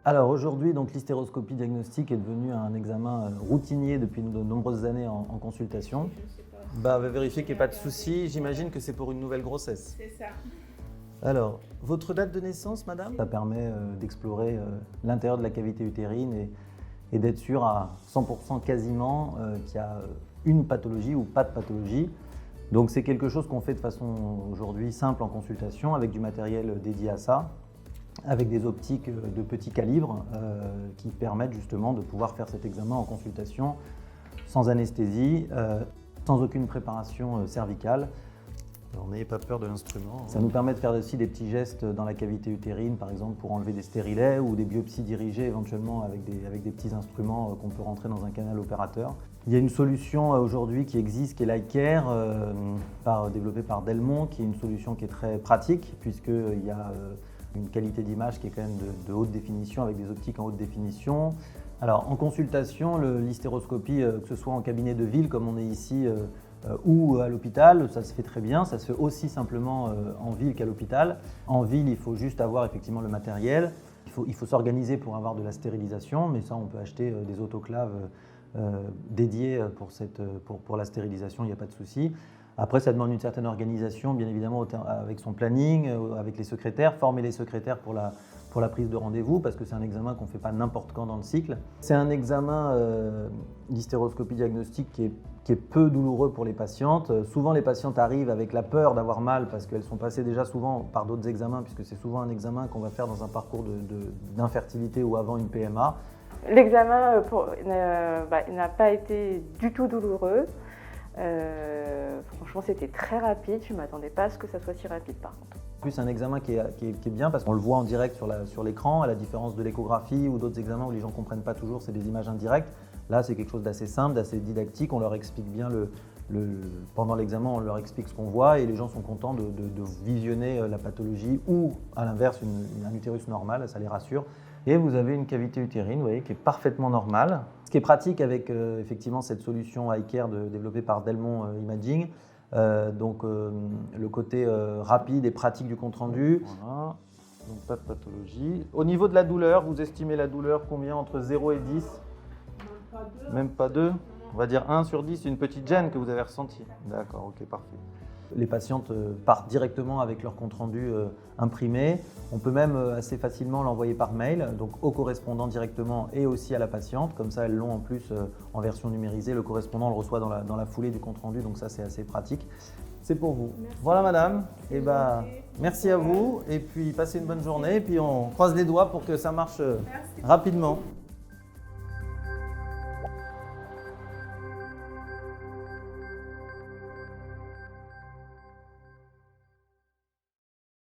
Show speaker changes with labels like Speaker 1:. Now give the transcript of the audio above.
Speaker 1: Alors aujourd'hui, donc l'hystéroscopie diagnostique est devenue un examen routinier depuis de nombreuses années en consultation.
Speaker 2: Je sais pas.
Speaker 1: Bah, on va vérifier qu'il n'y ait pas de souci. J'imagine que c'est pour une nouvelle grossesse.
Speaker 2: C'est ça.
Speaker 1: Alors, votre date de naissance, madame? Ça permet d'explorer l'intérieur de la cavité utérine et d'être sûr à 100% quasiment qu'il y a une pathologie ou pas de pathologie. Donc c'est quelque chose qu'on fait de façon aujourd'hui simple en consultation avec du matériel dédié à ça, avec des optiques de petit calibre qui permettent justement de pouvoir faire cet examen en consultation sans anesthésie, sans aucune préparation cervicale. Alors n'ayez pas peur de l'instrument. Ça nous permet de faire aussi des petits gestes dans la cavité utérine, par exemple pour enlever des stérilets ou des biopsies dirigées éventuellement avec des petits instruments qu'on peut rentrer dans un canal opérateur. Il y a une solution aujourd'hui qui existe, qui est l'iCare, développée par Delmont, qui est une solution qui est très pratique puisqu'il y a une qualité d'image qui est quand même de haute définition avec des optiques en haute définition. Alors en consultation, l'hystéroscopie, que ce soit en cabinet de ville comme on est ici ou à l'hôpital, ça se fait très bien. Ça se fait aussi simplement en ville qu'à l'hôpital. En ville, il faut juste avoir effectivement le matériel. Il faut s'organiser pour avoir de la stérilisation, mais ça on peut acheter des autoclaves dédiées pour la stérilisation, il n'y a pas de souci. Après, ça demande une certaine organisation, bien évidemment, avec son planning, avec les secrétaires, former les secrétaires pour la prise de rendez-vous, parce que c'est un examen qu'on ne fait pas n'importe quand dans le cycle. C'est un examen d'hystéroscopie diagnostique qui est peu douloureux pour les patientes. Souvent, les patientes arrivent avec la peur d'avoir mal, parce qu'elles sont passées déjà souvent par d'autres examens, puisque c'est souvent un examen qu'on va faire dans un parcours d'infertilité ou avant une PMA.
Speaker 2: L'examen n'a pas été du tout douloureux. Franchement, c'était très rapide. Je ne m'attendais pas à ce que ça soit si rapide par contre.
Speaker 1: En plus, c'est un examen qui est bien parce qu'on le voit en direct sur l'écran, à la différence de l'échographie ou d'autres examens où les gens ne comprennent pas toujours, c'est des images indirectes. Là, c'est quelque chose d'assez simple, d'assez didactique. On leur explique bien pendant l'examen, on leur explique ce qu'on voit et les gens sont contents de visionner la pathologie ou, à l'inverse, un utérus normal, ça les rassure. Et vous avez une cavité utérine, vous voyez, qui est parfaitement normale. Ce qui est pratique avec effectivement cette solution iCare développée par Delmont Imaging, le côté rapide et pratique du compte-rendu. Voilà. Donc pas de pathologie. Au niveau de la douleur, vous estimez la douleur combien entre 0 et 10? Même pas 2. On va dire 1 sur 10, une petite gêne que vous avez ressentie. D'accord, ok, parfait. Les patientes partent directement avec leur compte-rendu imprimé. On peut même assez facilement l'envoyer par mail, donc au correspondant directement et aussi à la patiente. Comme ça, elles l'ont en plus en version numérisée. Le correspondant le reçoit dans la foulée du compte-rendu, donc ça, c'est assez pratique. C'est pour vous.
Speaker 2: Merci.
Speaker 1: Voilà, madame. Et merci à vous. Et puis, passez une bonne journée. Et puis, on croise les doigts pour que ça marche rapidement.